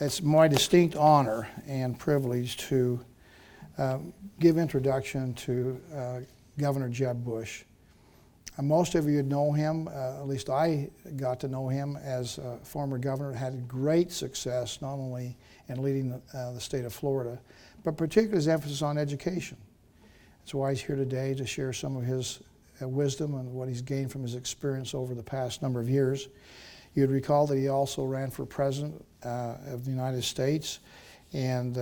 It's my distinct honor and privilege to give introduction to Governor Jeb Bush. Most of you know him, at least I got to know him as a former governor, had great success not only in leading the state of Florida, but particularly his emphasis on education. That's why he's here today, to share some of his wisdom and what he's gained from his experience over the past number of years. You'd recall that he also ran for president of the United States and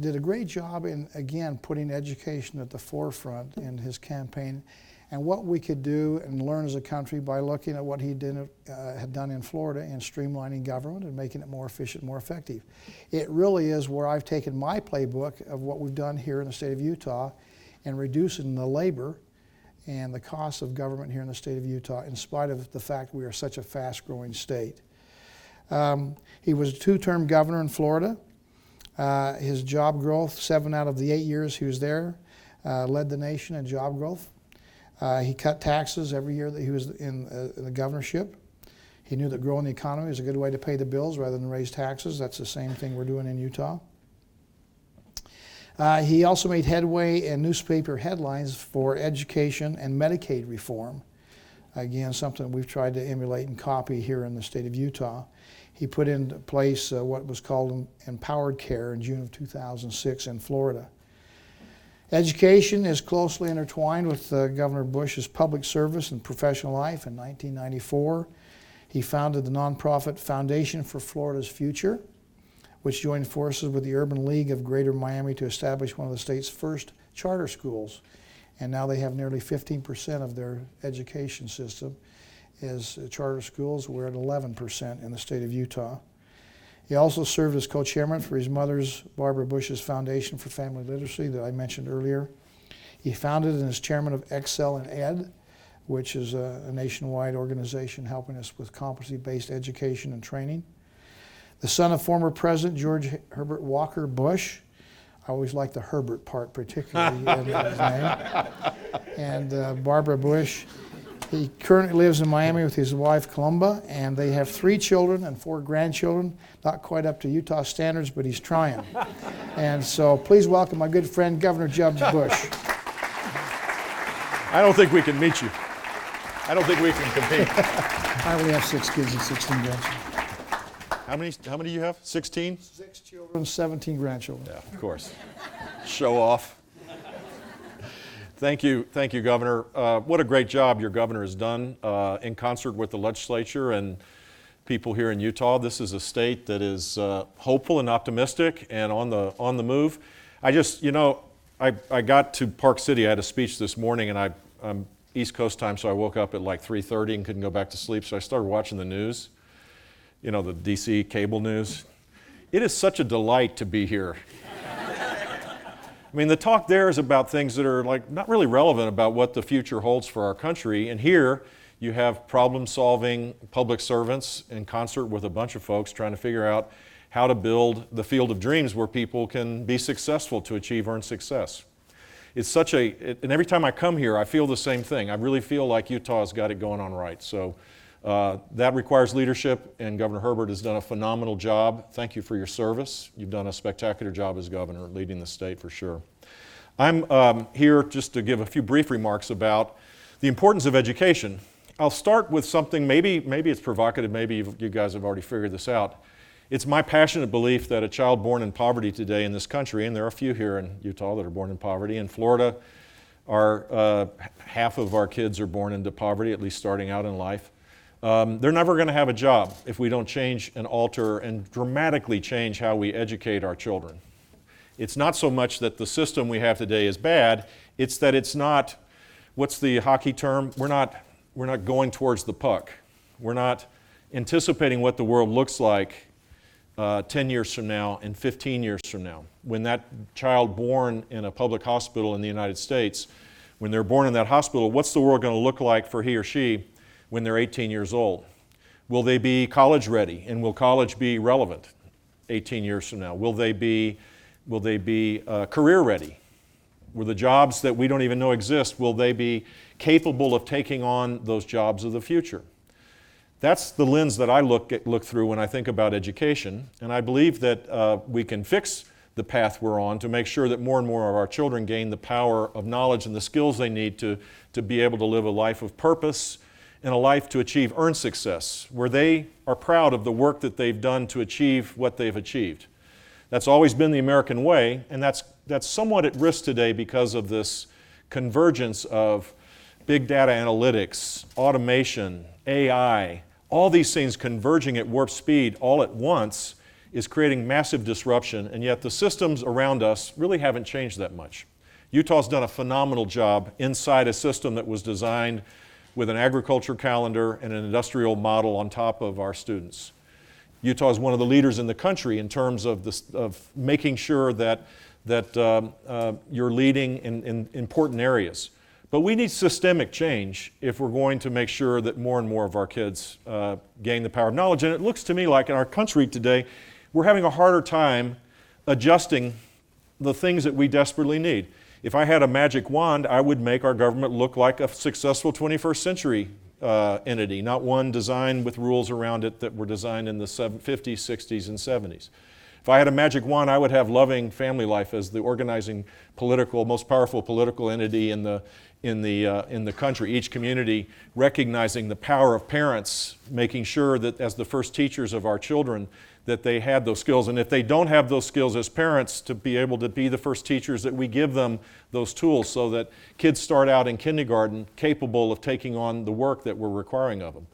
did a great job in, again, putting education at the forefront in his campaign, and what we could do and learn as a country by looking at what he had done in Florida in streamlining government and making it more efficient, more effective. It really is where I've taken my playbook of what we've done here in the state of Utah and reducing the labor and the cost of government here in the state of Utah, in spite of the fact we are such a fast-growing state. He was a two-term governor in Florida. His job growth, 7 out of the 8 years he was there, led the nation in job growth. He cut taxes every year that he was in the governorship. He knew that growing the economy was a good way to pay the bills rather than raise taxes. That's the same thing we're doing in Utah. He also made headway in newspaper headlines for education and Medicaid reform. Again, something we've tried to emulate and copy here in the state of Utah. He put into place what was called Empowered Care in June of 2006 in Florida. Education is closely intertwined with Governor Bush's public service and professional life. In 1994, he founded the nonprofit Foundation for Florida's Future, which joined forces with the Urban League of Greater Miami to establish one of the state's first charter schools. And now they have nearly 15% of their education system is charter schools. We're at 11% in the state of Utah. He also served as co-chairman for his mother's, Barbara Bush's, Foundation for Family Literacy that I mentioned earlier. He founded and is chairman of ExcelinEd, which is a nationwide organization helping us with competency-based education and training. The son of former President George Herbert Walker Bush. I always like the Herbert part particularly in his name. And Barbara Bush. He currently lives in Miami with his wife Columba, and they have 3 children and 4 grandchildren. Not quite up to Utah standards, but he's trying. And so please welcome my good friend, Governor Jeb Bush. I don't think we can meet you. I don't think we can compete. I only have 6 kids and 16 grandchildren. How many do you have? 16? 6 children, 17 grandchildren. Yeah, of course. Show off. Thank you, Governor. What a great job your governor has done in concert with the legislature and people here in Utah. This is a state that is hopeful and optimistic and on the move. I just, I got to Park City. I had a speech this morning, and I'm East Coast time, so I woke up at like 3:30 and couldn't go back to sleep. So I started watching the news, the DC cable news. It is such a delight to be here. I mean, the talk there is about things that are not really relevant about what the future holds for our country. And here you have problem-solving public servants in concert with a bunch of folks trying to figure out how to build the field of dreams where people can be successful to achieve earned success. It's and every time I come here, I feel the same thing. I really feel like Utah has got it going on right. So that requires leadership, and Governor Herbert has done a phenomenal job. Thank you for your service. You've done a spectacular job as governor, leading the state for sure. I'm here just to give a few brief remarks about the importance of education. I'll start with something, maybe it's provocative, maybe you guys have already figured this out. It's my passionate belief that a child born in poverty today in this country, and there are a few here in Utah that are born in poverty. In Florida, half of our kids are born into poverty, at least starting out in life. They're never going to have a job if we don't change and alter and dramatically change how we educate our children. It's not so much that the system we have today is bad, it's that it's not, what's the hockey term? We're not going towards the puck. We're not anticipating what the world looks like 10 years from now and 15 years from now. When that child born in a public hospital in the United States, when they're born in that hospital, what's the world going to look like for he or she when they're 18 years old? Will they be college ready, and will college be relevant 18 years from now? Will they be career ready? Will the jobs that we don't even know exist, will they be capable of taking on those jobs of the future? That's the lens that I look through when I think about education, and I believe that we can fix the path we're on to make sure that more and more of our children gain the power of knowledge and the skills they need to be able to live a life of purpose and a life to achieve earned success, where they are proud of the work that they've done to achieve what they've achieved. That's always been the American way, and that's somewhat at risk today because of this convergence of big data analytics, automation, AI, all these things converging at warp speed all at once is creating massive disruption, and yet the systems around us really haven't changed that much. Utah's done a phenomenal job inside a system that was designed with an agriculture calendar and an industrial model on top of our students. Utah is one of the leaders in the country in terms of making sure that you're leading in important areas. But we need systemic change if we're going to make sure that more and more of our kids gain the power of knowledge. And it looks to me like in our country today, we're having a harder time adjusting the things that we desperately need. If I had a magic wand, I would make our government look like a successful 21st century entity, not one designed with rules around it that were designed in the 50s, 60s, and 70s. If I had a magic wand, I would have loving family life as the organizing most powerful political entity in the country. Each community recognizing the power of parents, making sure that as the first teachers of our children, that they had those skills. And if they don't have those skills as parents, to be able to be the first teachers, that we give them those tools so that kids start out in kindergarten capable of taking on the work that we're requiring of them.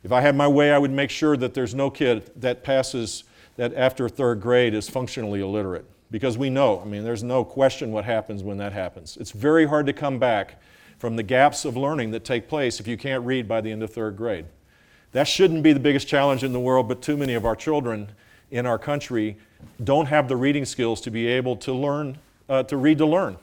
If I had my way, I would make sure that there's no kid that passes that after third grade is functionally illiterate. Because we know, there's no question what happens when that happens. It's very hard to come back from the gaps of learning that take place if you can't read by the end of third grade. That shouldn't be the biggest challenge in the world, but too many of our children in our country don't have the reading skills to be able to learn, to read to learn.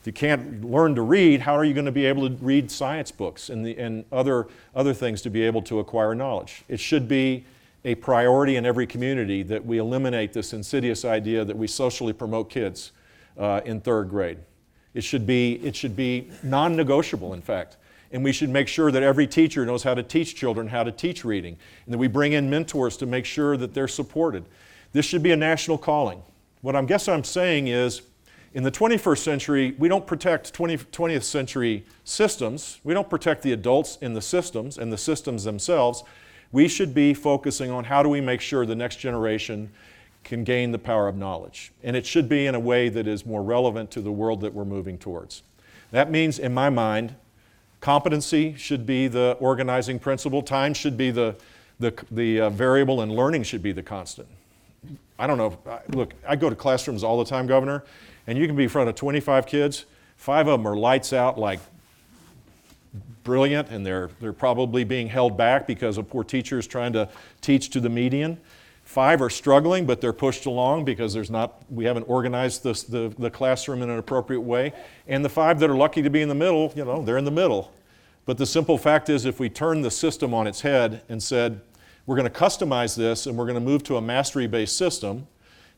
If you can't learn to read, how are you going to be able to read science books and other things to be able to acquire knowledge? It should be a priority in every community that we eliminate this insidious idea that we socially promote kids in third grade. It should be non-negotiable, in fact. And we should make sure that every teacher knows how to teach children how to teach reading, and that we bring in mentors to make sure that they're supported. This should be a national calling. What I'm saying is, in the 21st century, we don't protect 20th century systems. We don't protect the adults in the systems and the systems themselves. We should be focusing on how do we make sure the next generation can gain the power of knowledge. And it should be in a way that is more relevant to the world that we're moving towards. That means, in my mind, competency should be the organizing principle. Time should be the variable, and learning should be the constant. I don't know. Look, I go to classrooms all the time, Governor, and you can be in front of 25 kids. 5 of them are lights out, like brilliant, and they're probably being held back because of poor teachers trying to teach to the median. 5 are struggling, but they're pushed along because we haven't organized the classroom in an appropriate way. And the 5 that are lucky to be in the middle, they're in the middle. But the simple fact is, if we turn the system on its head and said, we're going to customize this and we're going to move to a mastery-based system,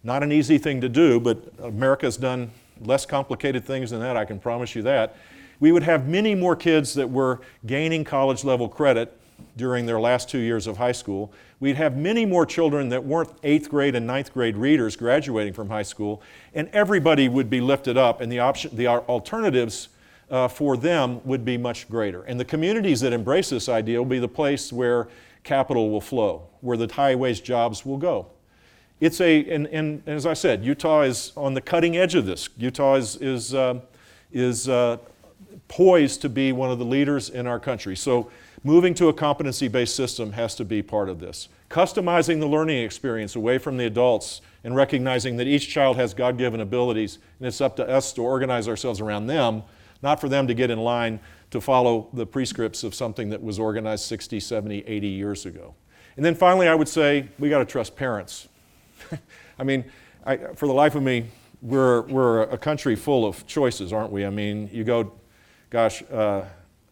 not an easy thing to do, but America's done less complicated things than that, I can promise you that, we would have many more kids that were gaining college-level credit during their last 2 years of high school. We'd have many more children that weren't 8th grade and 9th grade readers graduating from high school, and everybody would be lifted up, and the alternatives for them would be much greater. And the communities that embrace this idea will be the place where capital will flow, where the high-wage jobs will go. And as I said, Utah is on the cutting edge of this. Utah is poised to be one of the leaders in our country. So moving to a competency-based system has to be part of this. Customizing the learning experience away from the adults and recognizing that each child has God-given abilities, and it's up to us to organize ourselves around them, not for them to get in line to follow the prescripts of something that was organized 60, 70, 80 years ago. And then finally, I would say we got to trust parents. For the life of me, we're a country full of choices, aren't we? You go, gosh,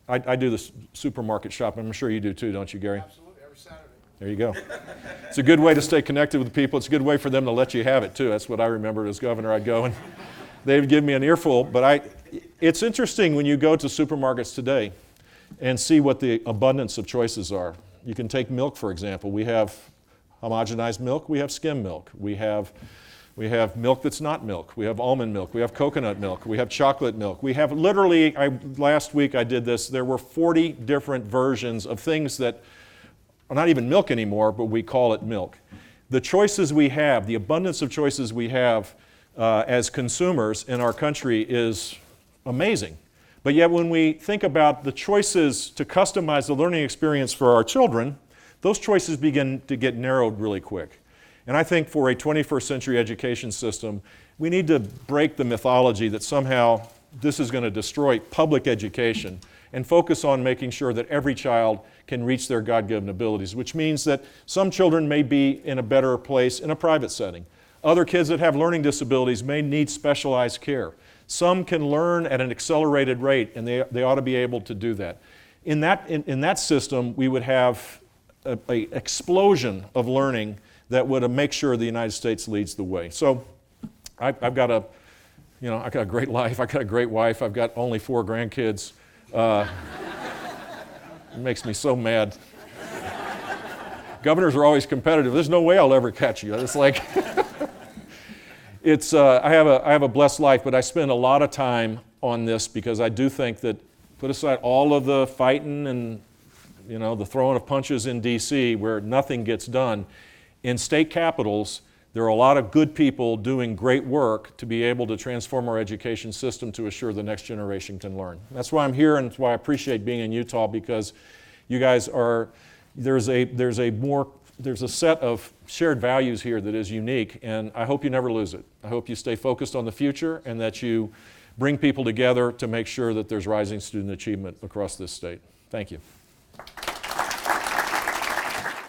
I do the supermarket shopping. I'm sure you do too, don't you, Gary? Absolutely, every Saturday. There you go. It's a good way to stay connected with people. It's a good way for them to let you have it too. That's what I remembered as governor. I'd go and they'd give me an earful. But it's interesting when you go to supermarkets today and see what the abundance of choices are. You can take milk, for example. We have homogenized milk, we have skim milk. We have milk that's not milk. We have almond milk. We have coconut milk. We have chocolate milk. We have literally, last week I did this, there were 40 different versions of things that are not even milk anymore, but we call it milk. The choices we have, the abundance of choices we have as consumers in our country is amazing. But yet when we think about the choices to customize the learning experience for our children, those choices begin to get narrowed really quick. And I think for a 21st century education system, we need to break the mythology that somehow this is going to destroy public education and focus on making sure that every child can reach their God-given abilities, which means that some children may be in a better place in a private setting. Other kids that have learning disabilities may need specialized care. Some can learn at an accelerated rate, and they ought to be able to do that. In that system, we would have an explosion of learning that would make sure the United States leads the way. So I've got a great life. I've got a great wife. I've got only 4 grandkids. It makes me so mad. Governors are always competitive. There's no way I'll ever catch you. It's like, I have a blessed life, but I spend a lot of time on this because I do think that, put aside all of the fighting and the throwing of punches in D.C. where nothing gets done, in state capitals, there are a lot of good people doing great work to be able to transform our education system to assure the next generation can learn. That's why I'm here, and that's why I appreciate being in Utah, because you guys are, there's a set of shared values here that is unique, and I hope you never lose it. I hope you stay focused on the future and that you bring people together to make sure that there's rising student achievement across this state. Thank you.